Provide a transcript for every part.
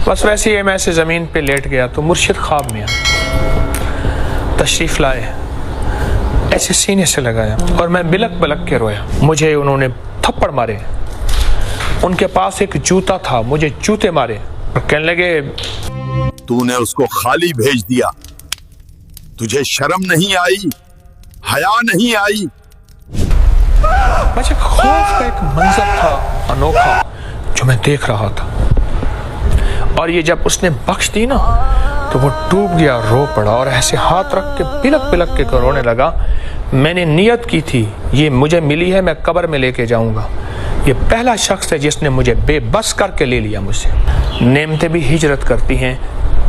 بس ویسے ہی میں ایسے زمین پہ لیٹ گیا تو مرشد خواب میں آیا، تشریف لائے، ایسے سینے سے لگایا اور میں بلک بلک کے رویا۔ مجھے انہوں نے تھپڑ مارے، ان کے پاس ایک جوتا تھا، مجھے جوتے مارے اور کہنے لگے تو نے اس کو خالی بھیج دیا، تجھے شرم نہیں آئی، حیا نہیں آئی؟ مجھے خوف کا ایک منظر تھا انوکھا جو میں دیکھ رہا تھا، اور یہ جب اس نے بخش دی نا تو وہ ڈوب گیا، رو پڑا اور ایسے ہاتھ رکھ کے بلک بلک کے رونے لگا۔ میں نے نیت کی تھی یہ مجھے ملی ہے، میں قبر میں لے کے جاؤں گا، یہ پہلا شخص ہے جس نے مجھے بے بس کر کے لے لیا مجھ سے۔ نعمتیں بھی ہجرت کرتی ہیں،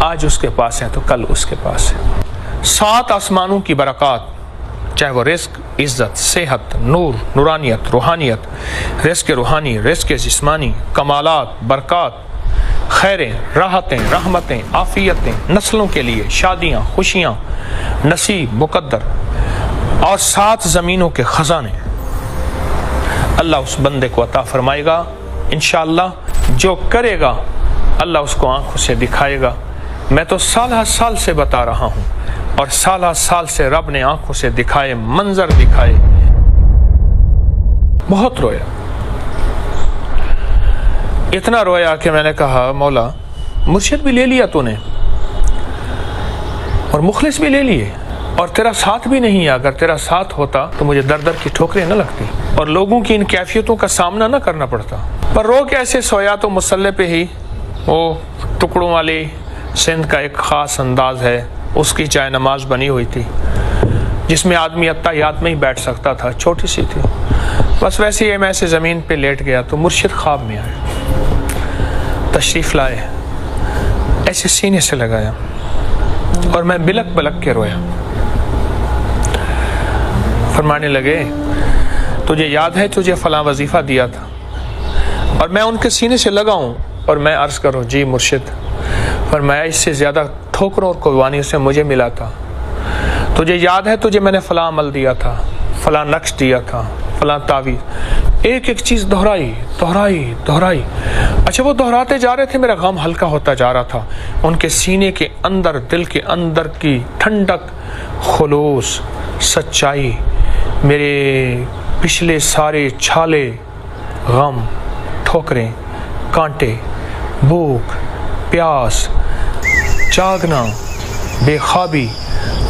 آج اس کے پاس ہیں تو کل اس کے پاس ہے۔ 7 آسمانوں کی برکات، چاہے وہ رزق، عزت، صحت، نور، نورانیت، روحانیت، رزق روحانی، رزق جسمانی، کمالات، برکات، خیریں، راحتیں، رحمتیں، عافیتیں، نسلوں کے لیے شادیاں، خوشیاں، نصیب، مقدر، اور 7 زمینوں کے خزانے اللہ اس بندے کو عطا فرمائے گا انشاءاللہ۔ جو کرے گا اللہ اس کو آنکھوں سے دکھائے گا۔ میں تو سالہ سال سے بتا رہا ہوں، اور سالہ سال سے رب نے آنکھوں سے دکھائے، منظر دکھائے۔ بہت رویا، اتنا رویا کہ میں نے کہا مولا مرشد بھی لے لیا تو نے، اور مخلص بھی لے لیے، اور تیرا ساتھ بھی نہیں ہے۔ اگر تیرا ساتھ ہوتا تو مجھے در در کی ٹھوکریں نہ لگتی اور لوگوں کی ان کیفیتوں کا سامنا نہ کرنا پڑتا۔ پر رو کے ایسے سویا تو مصلے پہ ہی وہ ٹکڑوں والی سندھ کا ایک خاص انداز ہے، اس کی چائے نماز بنی ہوئی تھی جس میں آدمی اتحیات میں ہی بیٹھ سکتا تھا، چھوٹی سی تھی۔ بس ویسے ہی میں ایسے زمین پہ لیٹ گیا تو مرشد خواب میں آئے، تشریف لائے، ایسے سینے سے لگایا اور میں بلک بلک کے رویا۔ فرمانے لگے تجھے یاد ہے تجھے فلاں وظیفہ دیا تھا، اور میں ان کے سینے سے لگاؤں اور میں عرض کروں جی مرشد، فرمایا اس سے زیادہ ٹھوکروں اور قربانیوں سے مجھے ملا تھا۔ تجھے یاد ہے تجھے میں نے فلاں عمل دیا تھا، فلاں نقش دیا تھا، فلاں تعویذ، ایک ایک چیز دہرائی دہرائی دہرائی۔ اچھا وہ دہراتے جا رہے تھے، میرا غم ہلکا ہوتا جا رہا تھا۔ ان کے سینے کے اندر، دل کے اندر کی ٹھنڈک، خلوص، سچائی، میرے پچھلے سارے چھالے، غم، ٹھوکریں، کانٹے، بھوک، پیاس، جاگنا، بے خوابی،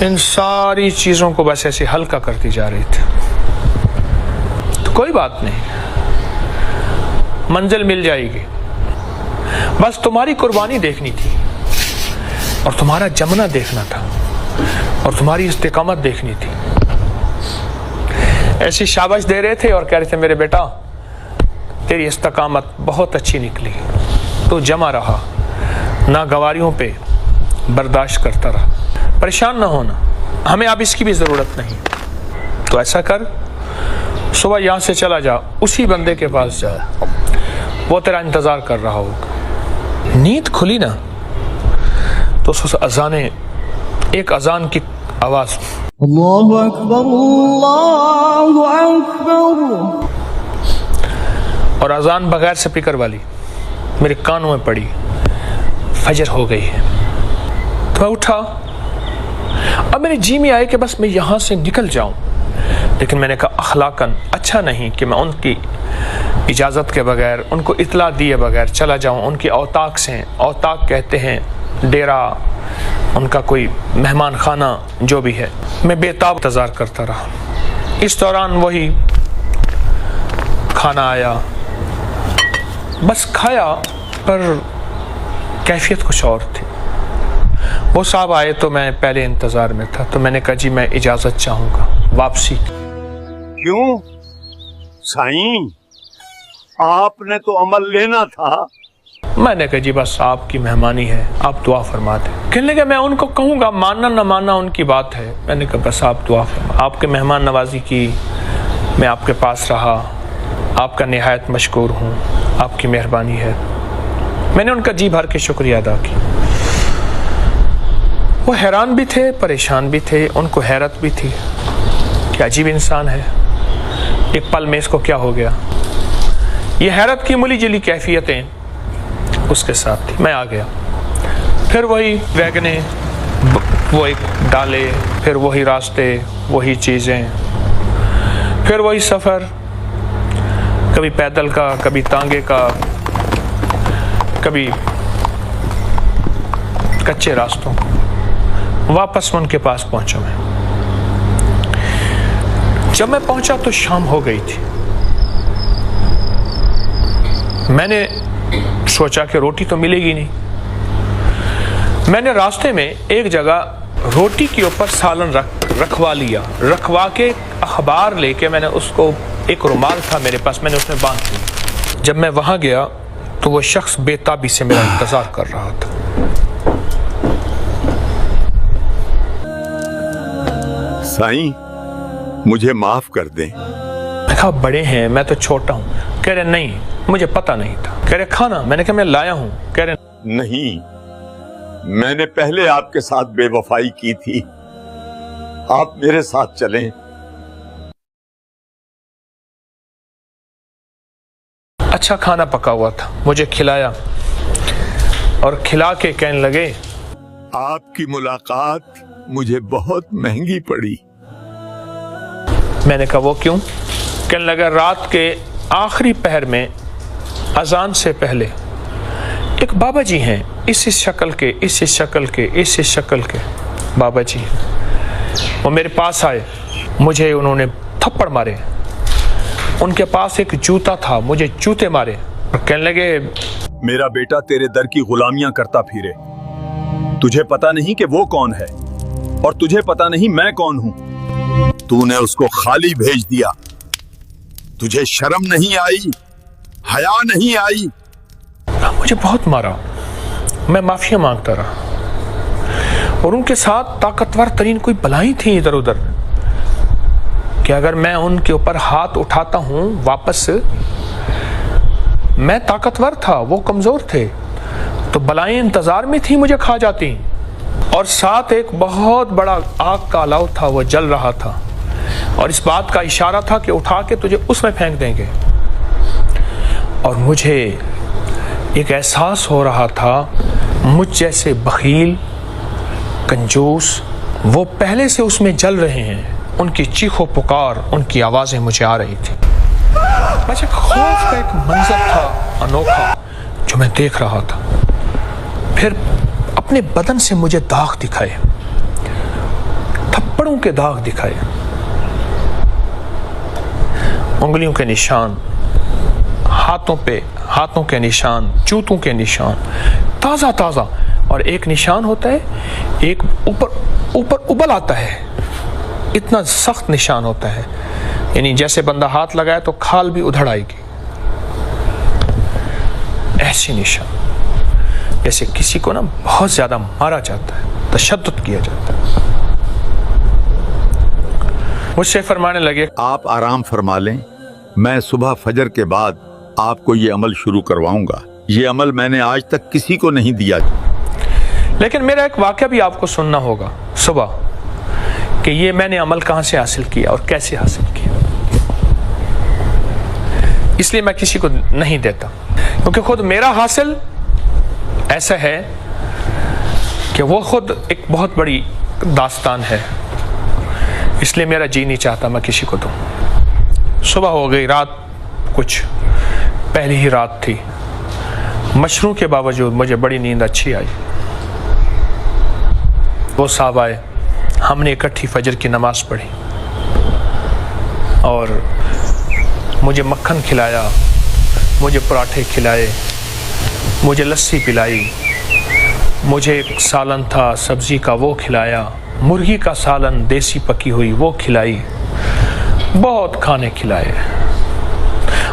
ان ساری چیزوں کو بس ایسے ہلکا کرتی جا رہی تھی۔ تو کوئی بات نہیں، منزل مل جائے گی، بس تمہاری قربانی دیکھنی تھی، اور تمہارا جمنا دیکھنا تھا، اور تمہاری استقامت دیکھنی تھی۔ ایسی شاباش دے رہے تھے اور کہہ رہے تھے میرے بیٹا تیری استقامت بہت اچھی نکلی، تو جمع رہا، ناگواریوں پہ برداشت کرتا رہا، پریشان نہ ہونا، ہمیں اب اس کی بھی ضرورت نہیں۔ تو ایسا کر، صبح یہاں سے چلا جا، اسی بندے کے پاس جا، وہ تیرا انتظار کر رہا ہوگا۔ نیند کھلی نا تو اس ایک اذان کی آواز، اللہ اکبر اللہ اکبر، اور اذان بغیر سپیکر والی میرے کانوں میں پڑی، فجر ہو گئی ہے۔ تو میں اٹھا، اب میرے جی میں آئے کہ بس میں یہاں سے نکل جاؤں، لیکن میں نے کہا اخلاقاً اچھا نہیں کہ میں ان کی اجازت کے بغیر، ان کو اطلاع دیے بغیر چلا جاؤں۔ ان کی اوطاق سے، اوطاق کہتے ہیں ڈیرا، ان کا کوئی مہمان خانہ جو بھی ہے۔ میں بے تاب انتظار کرتا رہا۔ اس دوران وہی کھانا آیا، بس کھایا، پر کیفیت کچھ اور تھی۔ وہ صاحب آئے تو میں پہلے انتظار میں تھا، تو میں نے کہا جی میں اجازت چاہوں گا واپسی کی۔ کیوں سائیں، آپ نے تو عمل لینا تھا۔ میں نے کہا جی بس آپ کی مہمانی ہے، آپ دعا فرما دیں۔ کہنے لگا میں ان کو کہوں گا، ماننا نہ ماننا ان کی بات ہے۔ میں نے کہا بس آپ دعا فرما، آپ کے مہمان نوازی کی، میں آپ کے پاس رہا، آپ کا نہایت مشکور ہوں، آپ کی مہربانی ہے۔ میں نے ان کا جی بھر کے شکریہ ادا کی۔ وہ حیران بھی تھے، پریشان بھی تھے، ان کو حیرت بھی تھی کہ عجیب انسان ہے، ایک پل میں اس کو کیا ہو گیا۔ یہ حیرت کی ملی جلی کیفیتیں اس کے ساتھ تھی. میں آ گیا. پھر وہی ویگنیں, وہ ایک ڈالے, پھر وہی راستے, وہی چیزیں, پھر وہی سفر, کبھی پیدل کا, کبھی تانگے کا, کبھی کچے راستوں. واپس ان کے پاس پہنچا میں. جب میں پہنچا تو شام ہو گئی تھی. میں نے سوچا کہ روٹی تو ملے گی نہیں. میں نے راستے میں ایک جگہ روٹی کے اوپر سالن رکھوا لیا. رکھوا کے اخبار لے کے میں نے اس کو, ایک رومال تھا میرے پاس, میں نے اس میں باندھ دیا. جب میں وہاں گیا تو وہ شخص بے تابی سے میرا انتظار کر رہا تھا. سائیں مجھے معاف کر دیں. میں کہا بڑے ہیں, میں تو چھوٹا ہوں. کہہ رہے نہیں, مجھے پتہ نہیں تھا. کہہ رہے کھانا. میں نے کہا میں لایا ہوں. کہہ رہے نہیں, میں نے پہلے آپ کے ساتھ بے وفائی کی تھی, آپ میرے ساتھ چلیں. اچھا کھانا پکا ہوا تھا, مجھے کھلایا اور کھلا کے کہنے لگے آپ کی ملاقات مجھے بہت مہنگی پڑی. میں نے کہا وہ کیوں؟ کہنے لگا رات کے آخری پہر میں اذان سے پہلے ایک بابا جی ہیں, اس شکل کے, اس شکل کے, اس شکل کے بابا جی, وہ میرے پاس آئے. مجھے انہوں نے تھپڑ مارے. ان کے پاس ایک جوتا تھا, مجھے جوتے مارے اور کہنے لگے میرا بیٹا تیرے در کی غلامیاں کرتا پھرے, تجھے پتا نہیں کہ وہ کون ہے اور تجھے پتا نہیں میں کون ہوں. تو نے اس کو خالی بھیج دیا, تجھے شرم نہیں آئی, حیا نہیں آئی. مجھے بہت مارا. میں معافی مانگتا رہا اور ان کے ساتھ طاقتور ترین کوئی بلائیں تھیں ادھر ادھر کہ اگر میں ان کے اوپر ہاتھ اٹھاتا ہوں واپس, میں طاقتور تھا, وہ کمزور تھے, تو بلائیں انتظار میں تھی مجھے کھا جاتی. اور ساتھ ایک بہت بڑا آگ کا الاؤ تھا, وہ جل رہا تھا اور اس بات کا اشارہ تھا کہ اٹھا کے تجھے اس میں پھینک دیں گے. اور مجھے ایک احساس ہو رہا تھا مجھ جیسے بخیل, کنجوس, وہ پہلے سے اس میں جل رہے ہیں. ان کی چیخ و پکار, ان کی آوازیں مجھے آ رہی تھی. بس ایک خوف کا ایک منظر تھا انوکھا جو میں دیکھ رہا تھا. پھر اپنے بدن سے مجھے داغ دکھائے, تھپڑوں کے داغ دکھائے, انگلیوں کے نشان, ہاتھوں کے نشان, جوتوں کے نشان, تازہ تازہ. اور ایک نشان ہوتا ہے, ایک اوپر ابل آتا ہے, اتنا سخت نشان ہوتا ہے, یعنی جیسے بندہ ہاتھ لگائے تو کھال بھی ادھڑ آئے گی. ایسی نشان جیسے کسی کو نا بہت زیادہ مارا جاتا ہے, تشدد کیا جاتا ہے. مجھ سے فرمانے لگے آپ آرام فرما لیں, میں صبح فجر کے بعد آپ کو یہ عمل شروع کرواؤں گا. یہ عمل میں نے آج تک کسی کو نہیں دیا. لیکن میرا ایک واقعہ بھی آپ کو سننا ہوگا صبح, کہ یہ میں نے عمل کہاں سے حاصل کیا اور کیسے حاصل کیا. اس لیے میں کسی کو نہیں دیتا, کیونکہ خود میرا حاصل ایسا ہے کہ وہ خود ایک بہت بڑی داستان ہے. اس لیے میرا جی نہیں چاہتا میں کسی کو دوں. صبح ہو گئی, رات کچھ پہلی ہی رات تھی, مشروع کے باوجود مجھے بڑی نیند اچھی آئی. وہ صاحب آئے, ہم نے اکٹھی فجر کی نماز پڑھی اور مجھے مکھن کھلایا, مجھے پراٹھے کھلائے, مجھے لسی پلائی, مجھے ایک سالن تھا سبزی کا وہ کھلایا, مرغی کا سالن دیسی پکی ہوئی وہ کھلائی, بہت کھانے کھلائے.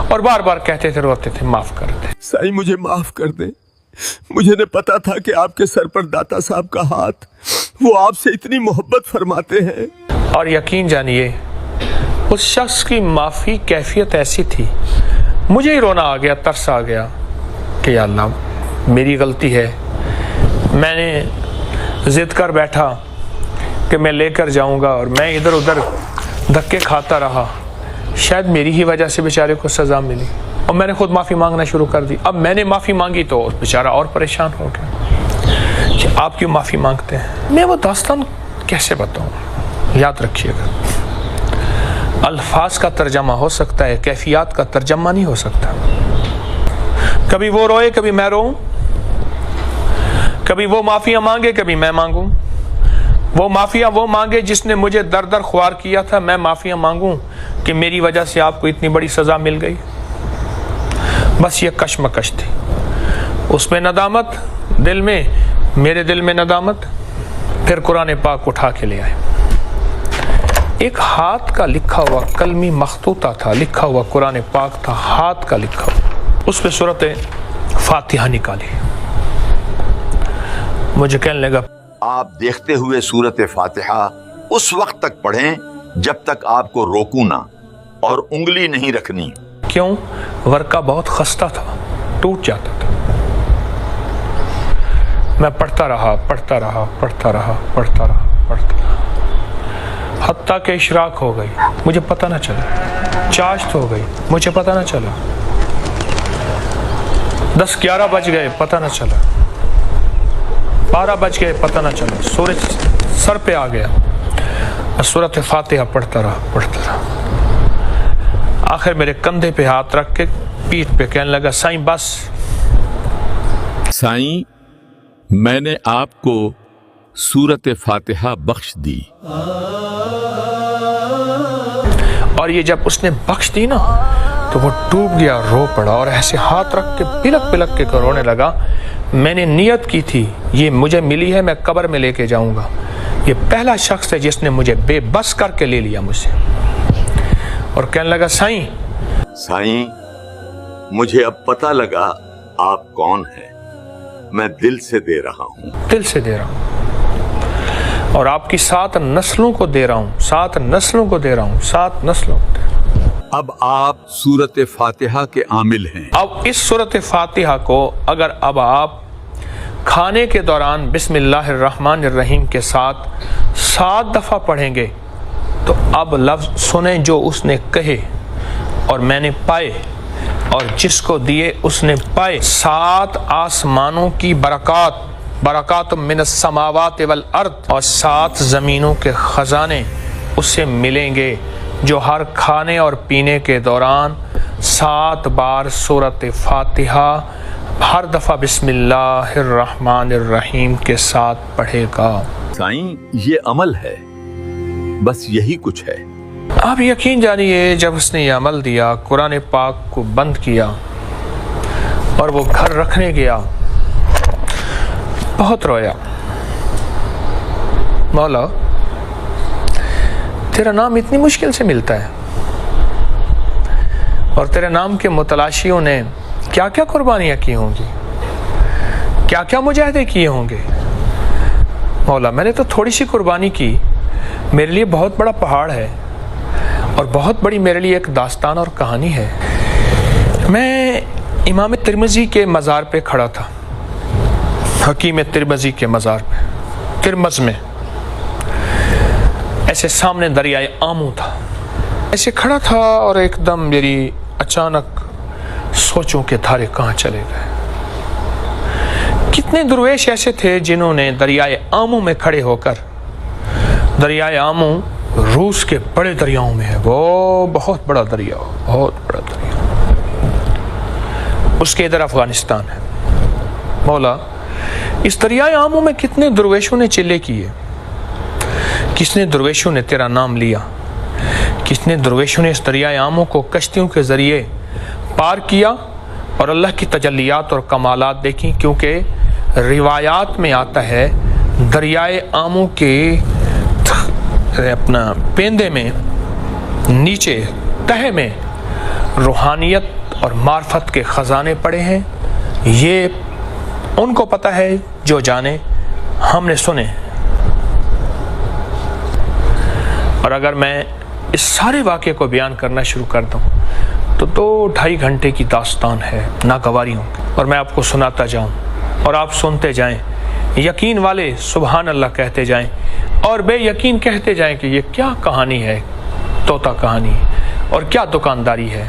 اور بار بار کہتے تھے, روتے تھے, معاف کر دیں سائیں مجھے معاف کر دیں. مجھے نے پتا تھا کہ آپ کے سر پر داتا صاحب کا ہاتھ, وہ آپ سے اتنی محبت فرماتے ہیں. اور یقین جانیے اس شخص کی معافی کیفیت ایسی تھی, مجھے ہی رونا آ گیا, ترس آ گیا کہ یا اللہ میری غلطی ہے, میں نے ضد کر بیٹھا کہ میں لے کر جاؤں گا اور میں ادھر ادھر دھکے کھاتا رہا, شاید میری ہی وجہ سے بیچارے کو سزا ملی. اور میں نے خود معافی مانگنا شروع کر دی. اب میں نے معافی مانگی تو بیچارہ اور پریشان ہو گیا کہ آپ کیوں معافی مانگتے ہیں. میں وہ داستان کیسے بتاؤں؟ یاد رکھیے گا، الفاظ کا ترجمہ ہو سکتا ہے، کیفیات کا ترجمہ نہیں ہو سکتا. کبھی وہ روئے، کبھی میں روؤں، کبھی وہ معافیاں مانگے، کبھی میں مانگوں. وہ معافیاں وہ مانگے جس نے مجھے در در خوار کیا تھا، میں معافیاں مانگوں کہ میری وجہ سے آپ کو اتنی بڑی سزا مل گئی. بس یہ کشمکش تھی. اس میں ندامت دل میں، میرے دل میں ندامت. پھر قرآن پاک اٹھا کے لے آئے. ایک ہاتھ کا لکھا ہوا کلمی مخطوطہ تھا، لکھا ہوا قرآن پاک تھا، ہاتھ کا لکھا ہوا. اس پہ سورۃ فاتحہ نکالی. مجھے کہنے لگا آپ دیکھتے ہوئے سورت فاتحہ اس وقت تک پڑھیں جب تک آپ کو روکوں نہ اور انگلی نہیں رکھنی. کیوں؟ ورقہ بہت خستہ تھا، ٹوٹ جاتا تھا. میں پڑھتا رہا پڑھتا رہا پڑھتا رہا پڑھتا رہا پڑھتا رہا حتیٰ کہ اشراق ہو گئی، مجھے پتہ نہ چلا. چاشت ہو گئی، مجھے پتہ نہ چلا. 10-11 بج گئے، پتہ نہ چلا. 12 بج گئے، پتہ نہ چلا. سورج سر پہ آ گیا. سورۃ فاتحہ پڑھتا رہا. آخر میرے کندھے پہ ہاتھ رکھ کے پیٹھ پہ کہنے لگا سائیں بس. سائیں میں نے آپ کو سورت فاتحہ بخش دی. اور یہ جب اس نے بخش دی نا تو وہ ڈوب گیا، رو پڑا اور ایسے ہاتھ رکھ کے پلک پلک کے رونے لگا. میں نے نیت کی تھی یہ مجھے ملی ہے، میں قبر میں لے کے جاؤں گا. یہ پہلا شخص ہے جس نے مجھے بے بس کر کے لے لیا مجھ سے. اور کہنے لگا سائیں مجھے اب پتہ لگا آپ کون ہیں. میں دل سے دے رہا ہوں. دل سے دے رہا ہوں اور آپ کی 7 نسلوں کو دے رہا ہوں، 7 نسلوں کو دے رہا ہوں، 7 نسلوں کو دے رہا ہوں. اب آپ سورت فاتحہ کے عامل ہیں. اب اس سورت فاتحہ کو اگر اب آپ کھانے کے دوران بسم اللہ الرحمن الرحیم کے ساتھ 7 دفعہ پڑھیں گے تو اب لفظ سنیں جو اس نے کہے اور میں نے پائے اور جس کو دیے اس نے پائے. 7 آسمانوں کی برکات من السماوات والارض اور 7 زمینوں کے خزانے اسے ملیں گے جو ہر کھانے اور پینے کے دوران 7 بار سورۃ فاتحہ ہر دفعہ بسم اللہ الرحمن الرحیم کے ساتھ پڑھے گا. سائیں یہ عمل ہے، بس یہی کچھ ہے. آپ یقین جانیے جب اس نے یہ عمل دیا، قرآن پاک کو بند کیا اور وہ گھر رکھنے گیا، بہت رویا. مولا تیرا نام اتنی مشکل سے ملتا ہے اور تیرے نام کے متلاشیوں نے کیا کیا قربانیاں کی ہوں گی، کیا کیا مجاہدے کیے ہوں گے. مولا میں نے تو تھوڑی سی قربانی کی، میرے لیے بہت بڑا پہاڑ ہے اور بہت بڑی میرے لیے ایک داستان اور کہانی ہے. میں امام ترمذی کے مزار پہ کھڑا تھا، حکیم ترمذی کے مزار پہ ترمذ میں. ایسے سامنے دریائے آمو تھا، ایسے کھڑا تھا اور ایک دم میری اچانک سوچوں کے دھارے کہاں چلے گئے. کتنے درویش ایسے تھے جنہوں نے دریائے آمو میں کھڑے ہو کر، دریائے آمو روس کے بڑے دریاؤں میں ہے، وہ بہت بڑا دریا، بہت بڑا دریا، اس کے ادھر افغانستان ہے. مولا اس دریائے آمو میں کتنے درویشوں نے چلے کیے، کتنے درویشوں نے تیرا نام لیا، کتنے درویشوں نے اس دریائے آمو کو کشتیوں کے ذریعے پار کیا اور اللہ کی تجلیات اور کمالات دیکھی. کیونکہ روایات میں آتا ہے دریائے آمو کے اپنا پیندے میں نیچے تہہ میں روحانیت اور معرفت کے خزانے پڑے ہیں. یہ ان کو پتہ ہے جو جانے، ہم نے سنے. اور اگر میں اس سارے واقعے کو بیان کرنا شروع کر دوں تو 2-2.5 گھنٹے کی داستان ہے ناگواریوں کی، اور میں آپ کو سناتا جاؤں اور آپ سنتے جائیں. یقین والے سبحان اللہ کہتے جائیں اور بے یقین کہتے جائیں کہ یہ کیا کہانی ہے، طوطا کہانی ہے اور کیا دکانداری ہے.